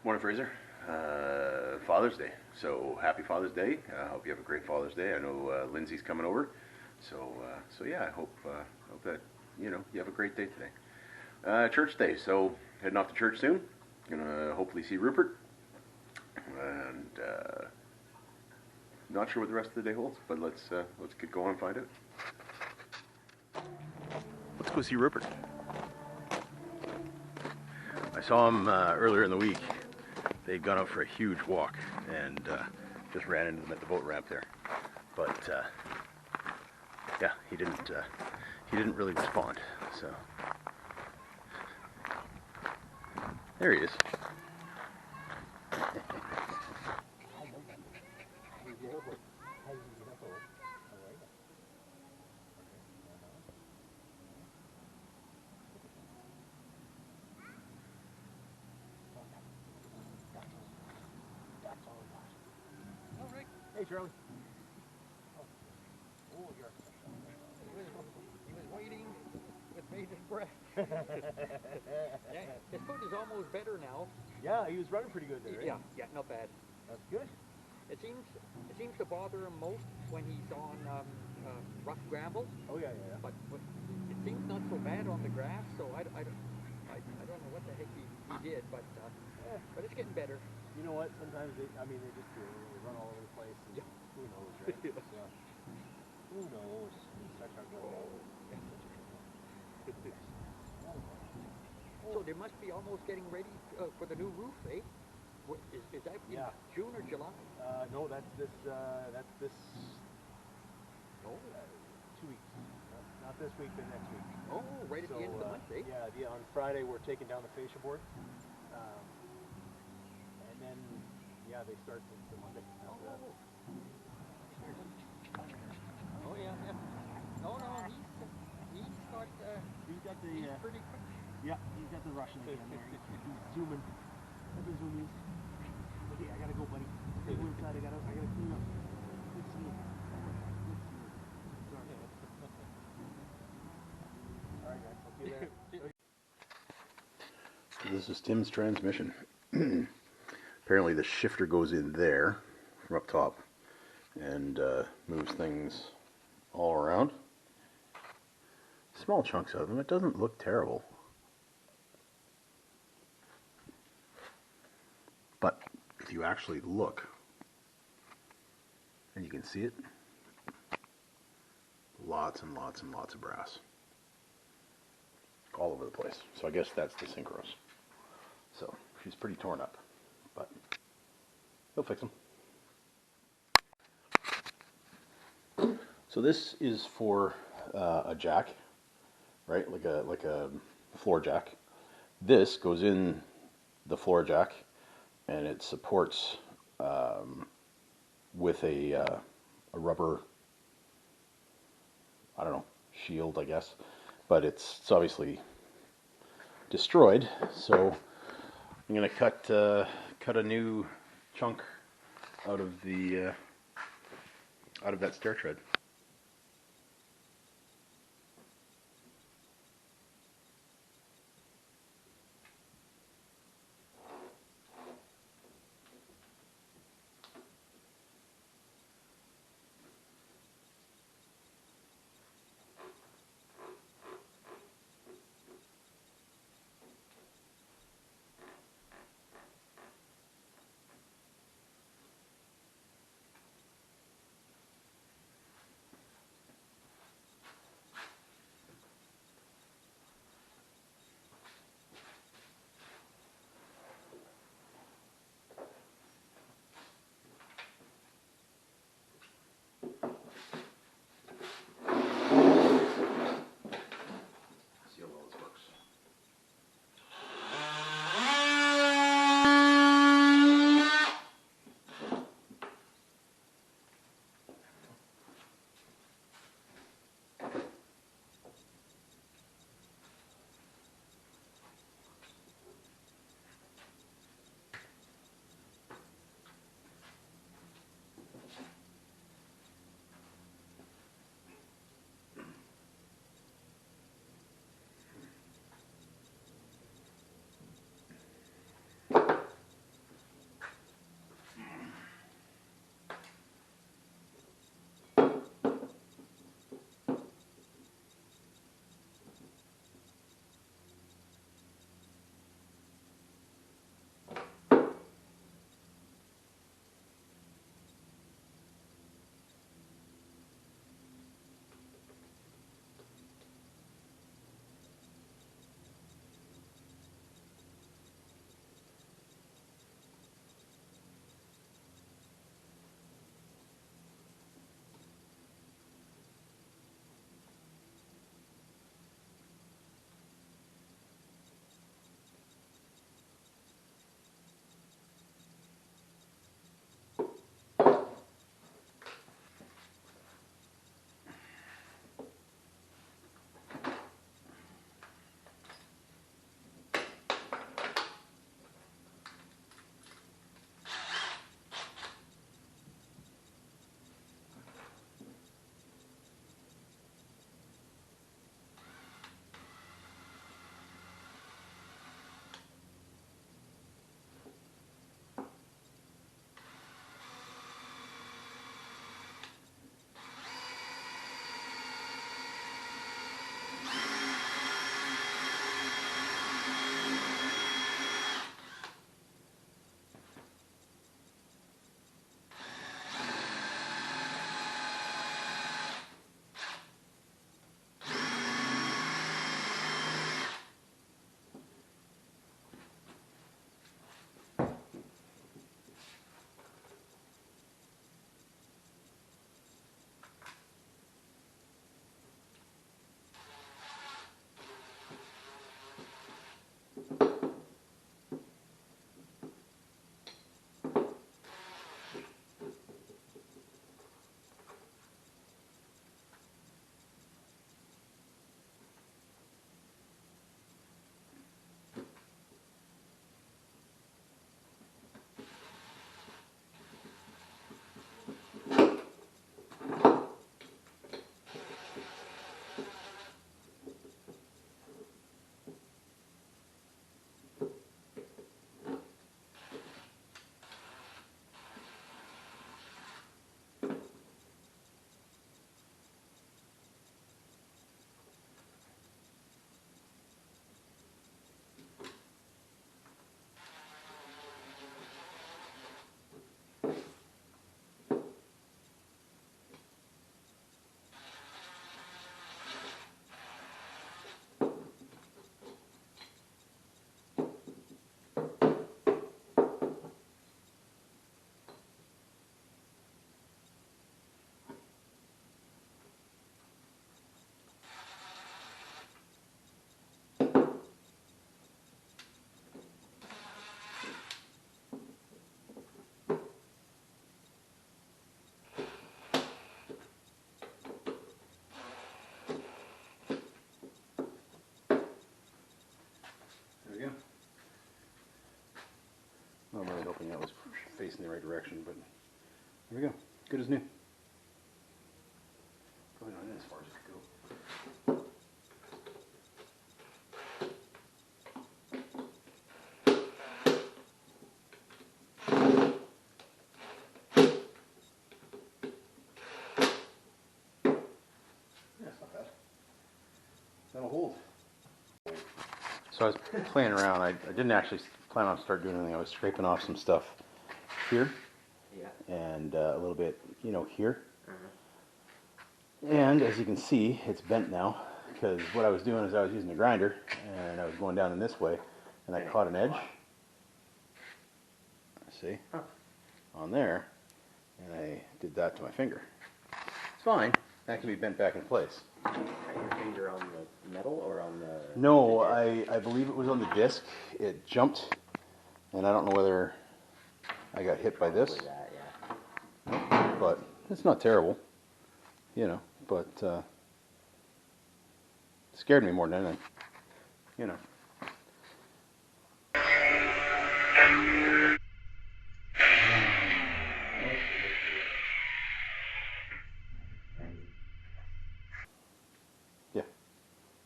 Morning, Fraser. Father's Day. So happy Father's Day. I hope you have a great Father's Day. I know Lindsay's coming over, so yeah. I hope that you have a great day today. Church day. So heading off to church soon. Gonna hopefully see Rupert, and not sure what the rest of the day holds, but let's get going and find out. Let's go see Rupert. I saw him earlier in the week. They'd gone out for a huge walk and just ran into them at the boat ramp there. But yeah, he didn't really respond. So there he is. Hey, Charlie. He was waiting with bated breath. Yeah, his foot is almost better now. Yeah, he was running pretty good there, right? Yeah, not bad. That's good. It seems to bother him most when he's on rough gravel. Oh, yeah. But it seems not so bad on the grass. So I don't know what the heck he did, but it's getting better. You know what? Sometimes they just do. They run all over the place. And who knows, right? So, who knows? Such a So they must be almost getting ready for the new roof, eh? Is that in June or July? No, that's this. Oh. 2 weeks. Not this week, but next week. Oh, right at the end of the month, eh? Yeah. On Friday, we're taking down the fascia board. And then, they start the Monday after that. Oh, yeah. No, he's got, He's got the, he's pretty quick. yeah, he's got the Russian again there. He's zooming. What the zoom is. Okay, I gotta go, buddy. Okay, go inside. I gotta clean up. Good see you. Sorry. All right, guys. I'll see you there. So this is Tim's transmission. Apparently the shifter goes in there from up top and moves things all around. Small chunks of them. It doesn't look terrible. But if you actually look, and you can see it, lots and lots and lots of brass. All over the place. So I guess that's the synchros. So she's pretty torn up, but he'll fix them. So this is for a jack, right? Like a floor jack. This goes in the floor jack, and it supports with a rubber, I don't know, shield, I guess, but it's obviously destroyed. So I'm gonna cut a new chunk out of that stair tread. I'm really hoping that was facing the right direction, but there we go. Good as new. Probably not in as far as it could go. That'll hold. So I was playing around. I didn't actually plan on start doing anything. I was scraping off some stuff here. Yeah. And a little bit, here. And as you can see, it's bent now because what I was doing is I was using a grinder and I was going down in this way and I caught an edge. See? On there. And I did that to my finger. It's fine. That can be bent back in place. Cut your finger on the metal or on the... No, the disc? I believe it was on the disc. It jumped, and I don't know whether I got hit by this. Probably that, yeah. But it's not terrible, but it scared me more than anything, Yeah,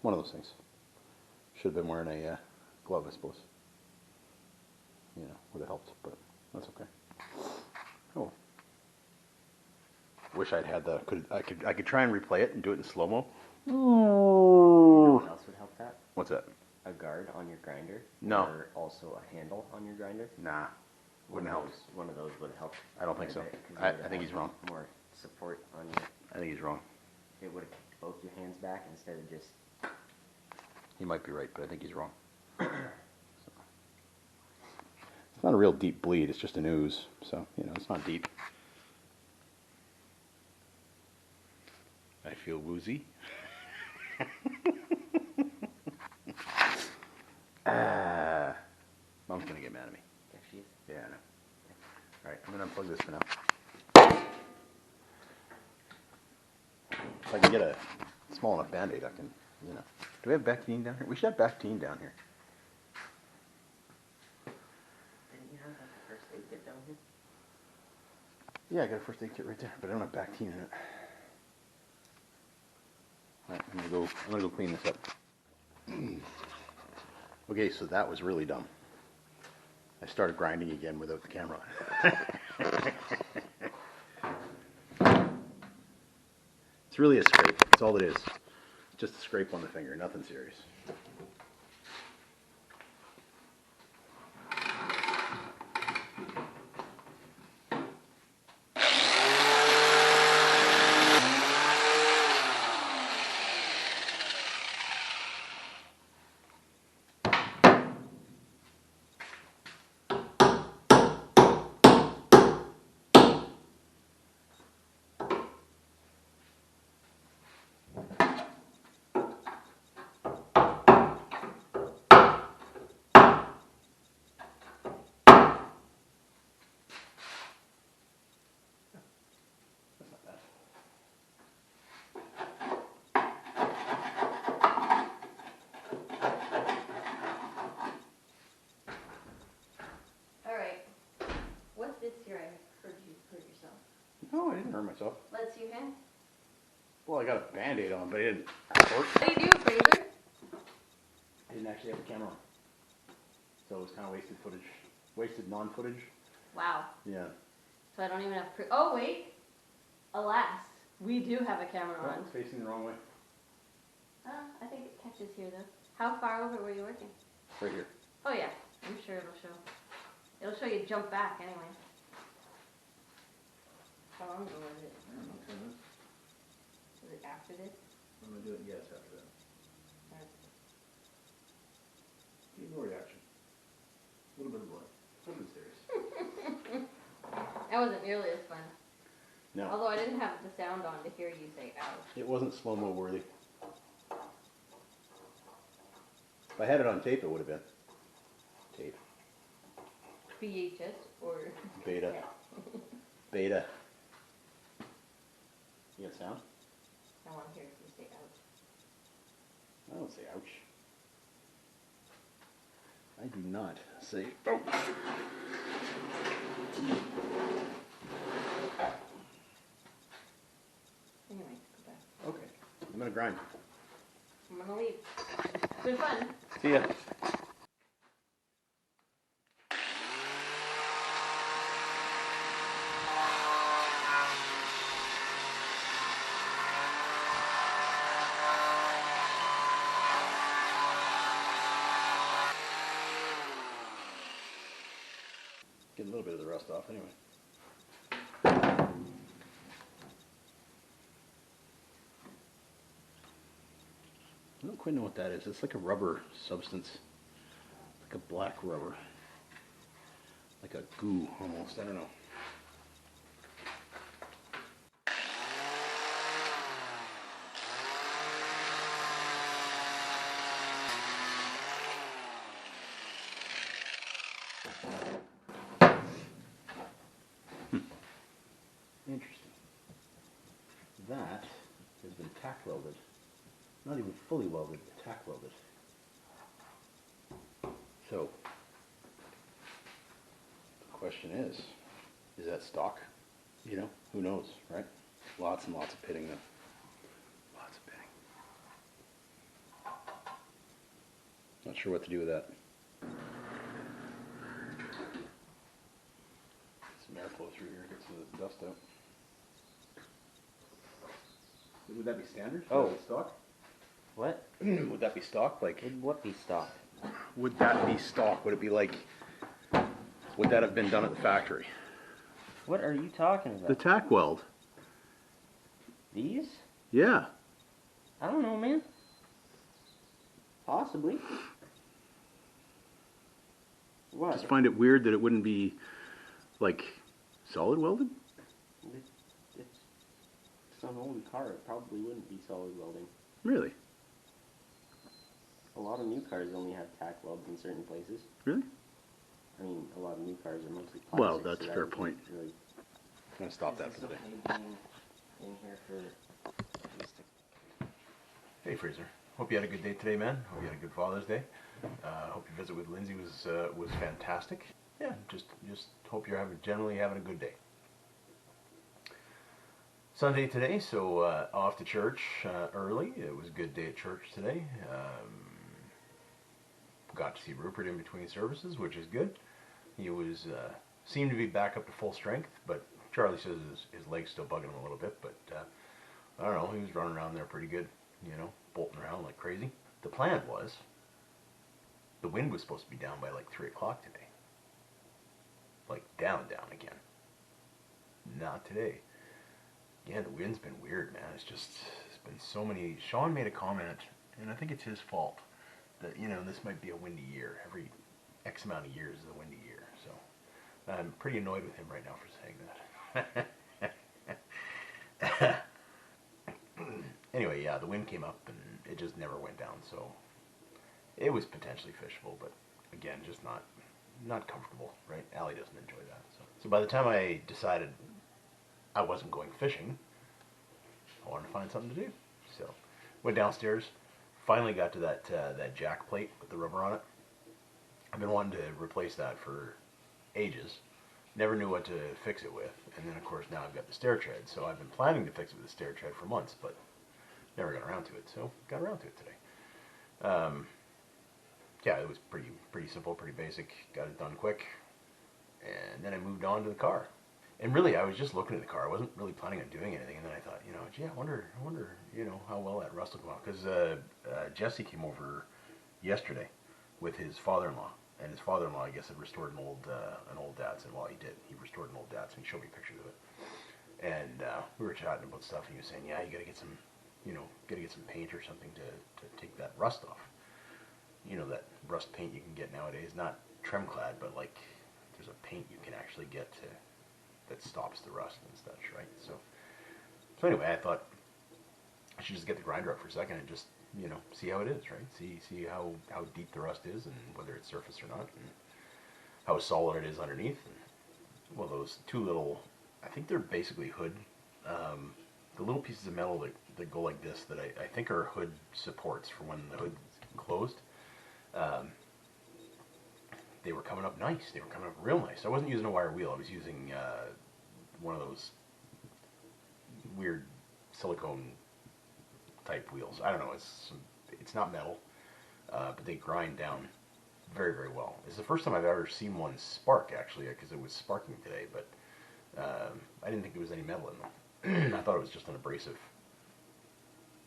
one of those things. Should have been wearing a glove, I suppose. Would have helped, but that's okay. Oh. Wish I'd had the. I could try and replay it and do it in slow mo. You know what else would help that? What's that? A guard on your grinder. No. Or also a handle on your grinder. Nah, wouldn't help. One of those would help. I don't think so. quite a bit, 'cause I you would think have he's wrong. More support on your. I think he's wrong. It would have kicked both your hands back instead of just. He might be right, but I think he's wrong. It's not a real deep bleed. It's just an ooze, so it's not deep. I feel woozy. Mom's gonna get mad at me. If she's. Yeah, I know. All right, I'm gonna unplug this for now. If I can get a small enough Band-Aid, I can, Do we have Bactine down here? We should have Bactine down here. Didn't you have a first aid kit down here? Yeah, I got a first aid kit right there, but I don't have Bactine in it. All right, I'm gonna go clean this up. Okay, so that was really dumb. I started grinding again without the camera on. It's really a scrape. That's all it is. Just a scrape on the finger, nothing serious. No, I didn't hurt myself. Let's see your hand. Well, I got a Band-Aid on, but I didn't hurt. What do you do, Fraser? I didn't actually have the camera on. So it was kind of wasted footage. Wasted non-footage. Wow. Yeah. So I don't even have proof. Oh, wait. Alas, we do have a camera Oh, on. it's facing the wrong way. I think it catches here, though. How far over were you working? Right here. Oh, yeah. I'm sure it'll show. It'll show you jump back anyway. How long ago was it? I don't know, 10 minutes. Was it after this? I'm going to do it, yes, after that. Or- Ignore the action. A little bit of blood. Nothing serious. That wasn't nearly as fun. No. Although I didn't have the sound on to hear you say ouch. It wasn't slow-mo worthy. If I had it on tape, it would have been. Tape. VHS or... Beta. Beta. You got sound? I want to hear you say ouch. I don't say ouch. I do not say ouch. grind. I'm gonna leave. It's been fun. See ya. Get a little bit of the rust off anyway. I don't quite know what that is. It's like a rubber substance. Like a black rubber. Like a goo almost. I don't know. Interesting. That has been tack welded. Not even fully welded, but tack welded. So, the question is that stock? You know, who knows, right? Lots and lots of pitting though. Lots of pitting. Not sure what to do with that. Some airflow through here, get some of the dust out. Would that be standard? Oh. Is that stock? What? Would that be stock? Like, Would what be stock? would that be stock? Would it be like, would that have been done at the factory? What are you talking about? The tack weld. These? Yeah. I don't know, man. Possibly. What? Just find it weird that it wouldn't be like solid welded. It's an old car. It probably wouldn't be solid welding. Really? A lot of new cars only have tack welds in certain places. Really? I mean, a lot of new cars are mostly plastic. Well, that's so a that fair would be point. Really, I'm gonna stop that for the day. in here for at least Hey Fraser, hope you had a good day today, man. Hope you had a good Father's Day. Hope your visit with Lindsay was fantastic. Yeah, just hope you're generally having a good day. Sunday today, so off to church early. It was a good day at church today. Got to see Rupert in between services, which is good. He was seemed to be back up to full strength, but Charlie says his leg's still bugging him a little bit. But I don't know, he was running around there pretty good, you know, bolting around like crazy. The plan was, the wind was supposed to be down by like 3 o'clock today. Like down again. Not today. Yeah, the wind's been weird, man. It's been so many. Sean made a comment, and I think it's his fault, that, you know, this might be a windy year. Every X amount of years is a windy year. So I'm pretty annoyed with him right now for saying that. Anyway, yeah, the wind came up and it just never went down. So it was potentially fishable, but again, just not comfortable, right? Allie doesn't enjoy that. So by the time I decided I wasn't going fishing, I wanted to find something to do. So went downstairs, finally got to that jack plate with the rubber on it. I've been wanting to replace that for ages. Never knew what to fix it with. And then of course now I've got the stair tread. So I've been planning to fix it with the stair tread for months, but never got around to it. So got around to it today. Yeah, it was pretty simple, pretty basic. Got it done quick. And then I moved on to the car. And really, I was just looking at the car. I wasn't really planning on doing anything. And then I thought, you know, gee, I wonder, you know, how well that rust will come out. Because Jesse came over yesterday with his father-in-law. And his father-in-law, I guess, had restored an old Datsun. Well, he did. He restored an old Datsun. He showed me pictures of it. And we were chatting about stuff. And he was saying, yeah, you got to get some, you know, paint or something to take that rust off. You know, that rust paint you can get nowadays. Not Tremclad, but like there's a paint you can actually get that stops the rust and such, right? So anyway, I thought I should just get the grinder up for a second and just, you know, see how it is, right? See how deep the rust is and whether it's surface or not, and how solid it is underneath. And, well, those two little, I think they're basically hood, the little pieces of metal that go like this that I think are hood supports for when the hood's closed. They were coming up nice. They were coming up real nice. I wasn't using a wire wheel. I was using one of those weird silicone type wheels. I don't know. It's not metal, but they grind down very, very well. It's the first time I've ever seen one spark, actually, because it was sparking today, but I didn't think there was any metal in them. I thought it was just an abrasive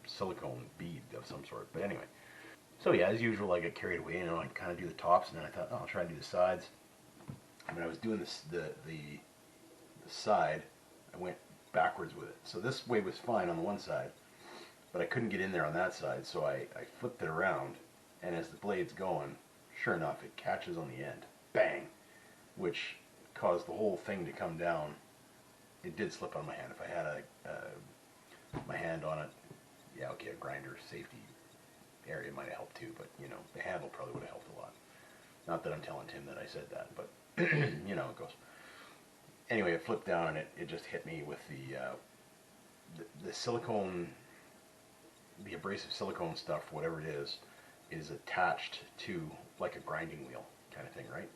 silicone bead of some sort. But anyway, so yeah, as usual, I get carried away. You know, I kind of do the tops, and then I thought, oh, I'll try and do the sides. And when I was doing this, the side, I went backwards with it. So this way was fine on the one side, but I couldn't get in there on that side, so I flipped it around, and as the blade's going, sure enough, it catches on the end. Bang! Which caused the whole thing to come down. It did slip on my hand. If I had my hand on it, yeah, okay, a grinder safety area might have helped too, but, you know, the handle probably would have helped a lot. Not that I'm telling Tim that I said that, but, you know, it goes. Anyway, it flipped down, and it just hit me with the silicone, the abrasive silicone stuff, whatever it is attached to like a grinding wheel kind of thing, right?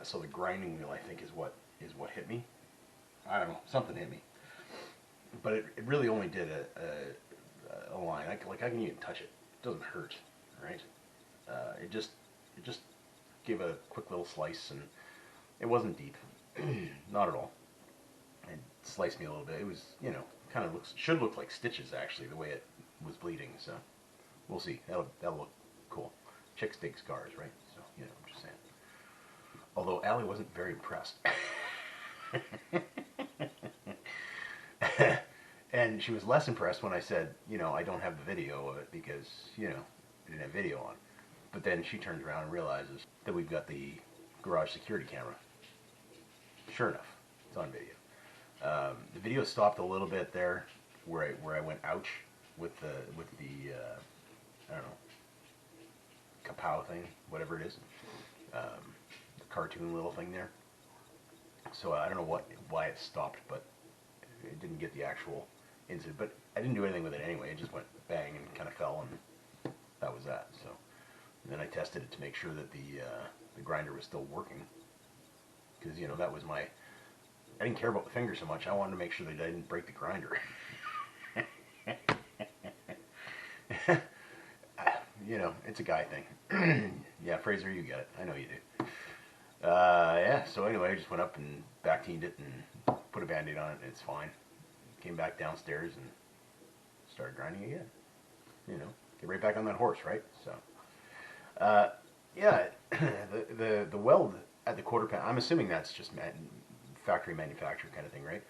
So the grinding wheel, I think, is what hit me. I don't know, something hit me, but it really only did a line. I can even touch it. It doesn't hurt, right? It just gave a quick little slice, and it wasn't deep, not at all. It sliced me a little bit. It was, you know, kind of should look like stitches actually, the way it was bleeding. So we'll see. That'll look cool. Chicks dig scars, right? So, you know, I'm just saying. Although Allie wasn't very impressed. And she was less impressed when I said, you know, I don't have the video of it because, you know, I didn't have video on. But then she turns around and realizes that we've got the garage security camera. Sure enough, it's on video. The video stopped a little bit there where I went ouch with the I don't know, kapow thing, whatever it is, the cartoon little thing there. So I don't know why it stopped, but it didn't get the actual incident. But I didn't do anything with it anyway. It just went bang and kind of fell, and that was that. So and then I tested it to make sure that the grinder was still working, because, you know, that was my. I didn't care about the finger so much. I wanted to make sure that I didn't break the grinder. You know, it's a guy thing. Yeah, Fraser, you get it. I know you do. Yeah, so anyway, I just went up and back-teamed it and put a Band-Aid on it, and it's fine. Came back downstairs and started grinding again. You know, get right back on that horse, right? So, yeah, the weld at the quarter pound, I'm assuming that's just factory manufactured kind of thing, right?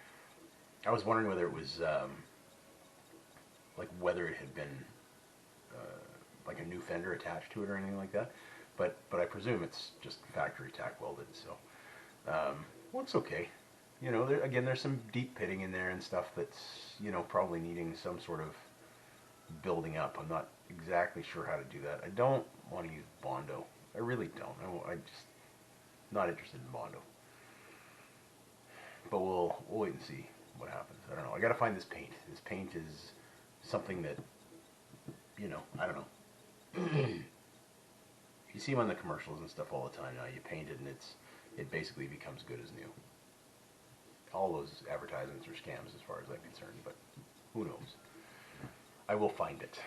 I was wondering whether it was, like whether it had been like a new fender attached to it or anything like that, but I presume it's just factory tack welded. So, well, it's okay. You know, again, there's some deep pitting in there and stuff that's, you know, probably needing some sort of building up. I'm not exactly sure how to do that. I don't want to use Bondo. I really don't. I just not interested in Bondo. But we'll wait and see what happens. I don't know. I got to find this paint. This paint is something that, you know, I don't know. You see them on the commercials and stuff all the time now. You paint it and it basically becomes good as new. All those advertisements are scams as far as I'm concerned, but who knows? I will find it.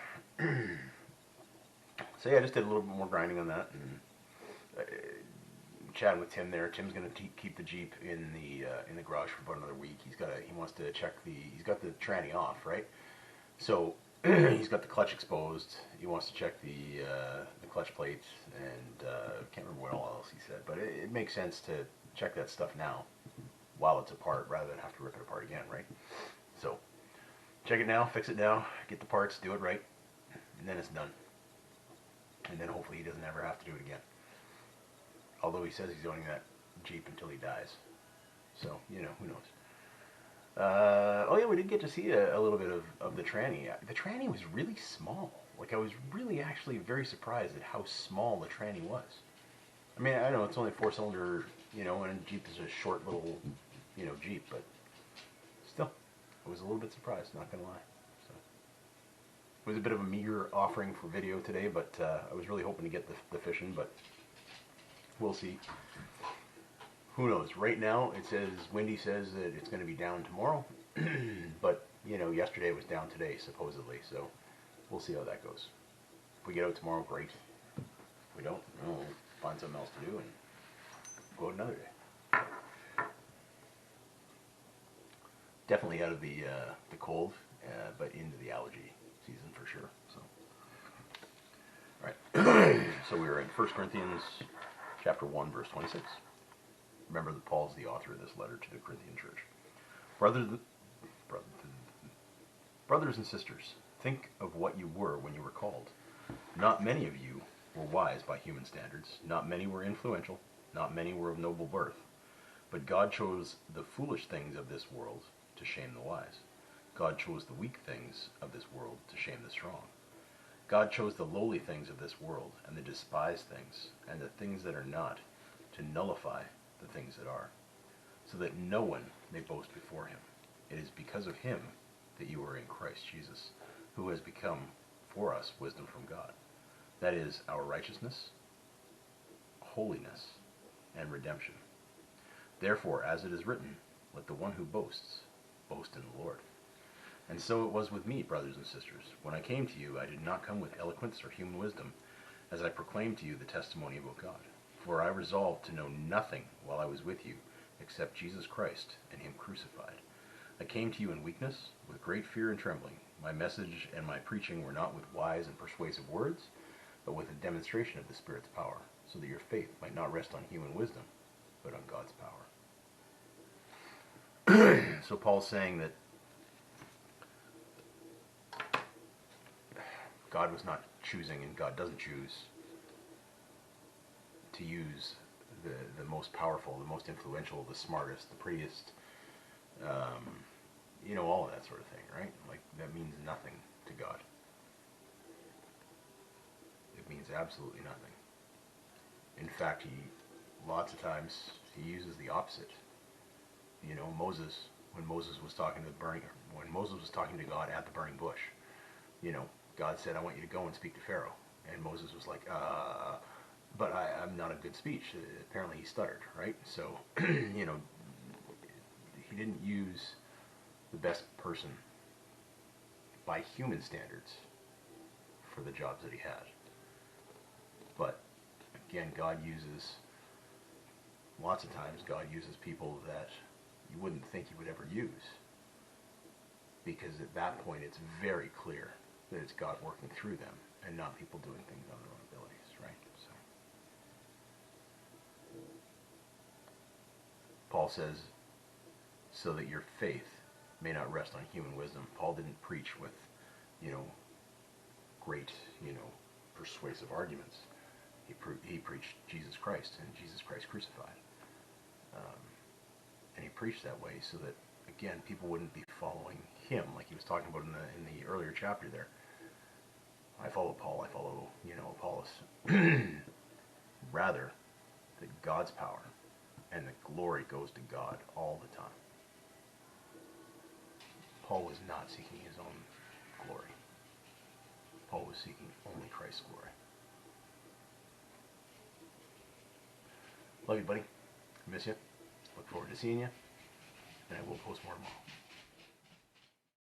So yeah, I just did a little bit more grinding on that, and chatting with Tim there. Tim's going to keep the Jeep in the garage for about another week. He wants to check he's got the tranny off, right? So he's got the clutch exposed. He wants to check the clutch plates, and can't remember what all else he said, but it makes sense to check that stuff now while it's apart rather than have to rip it apart again, right? So check it now, fix it now, get the parts, do it right, and then it's done. And then hopefully he doesn't ever have to do it again. Although he says he's owning that Jeep until he dies. So, you know, who knows. Oh yeah, we did get to see a little bit of the tranny. The tranny was really small. Like, I was really actually very surprised at how small the tranny was. I mean, I know it's only a 4-cylinder, you know, and Jeep is a short little, you know, Jeep, but still, I was a little bit surprised, not gonna lie. So, it was a bit of a meager offering for video today, but I was really hoping to get the fishing, but we'll see. Who knows? Right now, it says, Windy says that it's going to be down tomorrow, but, you know, yesterday it was down today, supposedly, so we'll see how that goes. If we get out tomorrow, great. If we don't, no, we'll find something else to do and go out another day. Definitely out of the cold, but into the allergy season for sure. So, all right. So we were in 1 Corinthians chapter 1, verse 26. Remember that Paul is the author of this letter to the Corinthian church. Brothers and sisters, think of what you were when you were called. Not many of you were wise by human standards. Not many were influential. Not many were of noble birth. But God chose the foolish things of this world to shame the wise. God chose the weak things of this world to shame the strong. God chose the lowly things of this world and the despised things and the things that are not to nullify the things that are, so that no one may boast before him. It is because of him that you are in Christ Jesus, who has become for us wisdom from God. That is our righteousness, holiness, and redemption. Therefore, as it is written, let the one who boasts, boast in the Lord. And so it was with me, brothers and sisters. When I came to you, I did not come with eloquence or human wisdom, as I proclaimed to you the testimony about God. For I resolved to know nothing while I was with you, except Jesus Christ and him crucified. I came to you in weakness, with great fear and trembling. My message and my preaching were not with wise and persuasive words, but with a demonstration of the Spirit's power, so that your faith might not rest on human wisdom, but on God's power. So Paul's saying that God was not choosing, and God doesn't choose to use the most powerful, the most influential, the smartest, the prettiest, all of that sort of thing, right? Like, that means nothing to God. It means absolutely nothing. In fact, lots of times, he uses the opposite. Moses, when Moses was talking to God at the burning bush, God said, I want you to go and speak to Pharaoh. And Moses was like, but I'm not a good speech. Apparently he stuttered, right? So, he didn't use the best person by human standards for the jobs that he had. But, again, lots of times God uses people that you wouldn't think he would ever use. Because at that point it's very clear that it's God working through them and not people doing things on their own abilities, right? So Paul says, so that your faith may not rest on human wisdom. Paul didn't preach with, great, persuasive arguments. He preached Jesus Christ and Jesus Christ crucified. And he preached that way so that, again, people wouldn't be following him, like he was talking about in the earlier chapter there. I follow Paul, I follow, Apollos. Rather, that God's power and the glory goes to God all the time. Paul was not seeking his own glory. Paul was seeking only Christ's glory. Love you, buddy. Miss you. Look forward to seeing you. And I will post more tomorrow.